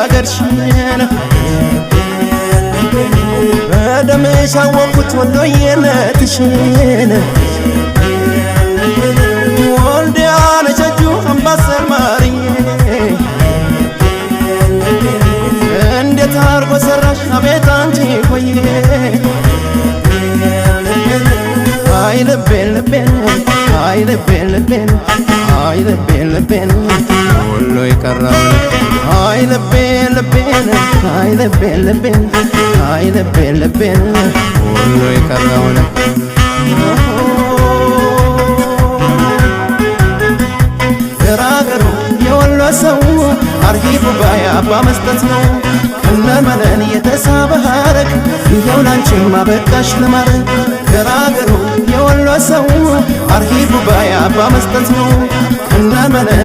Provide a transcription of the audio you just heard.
አገርሽን በደምሽ አወቅኩት ወሎዬነትሽን ወልዲያ ነቸጁ አምባሰል ማርዬ እንዴት አርጎ ሰራሽ አቤት አንቺ ቆየ አይ ልቤን ልቤን አይ ልቤን ልቤን አይ ልቤን ልቤን ወሎ የቀረው አይ ልቤን ልቤን አይ ልቤን ልቤን አይ ልቤን ልቤን ወሎ የቀረው ገራገሩ የወሎ ሰው አርሂቡ ባያ ባመስጠት ነው እነመነን የተሳበ ሀረግ ይኸው ላንቺማ በቃሽ ለማረግ ገራገሩ የወሎ ሰው አርሂቡ ባያ ባመስጠት ነው እነመነን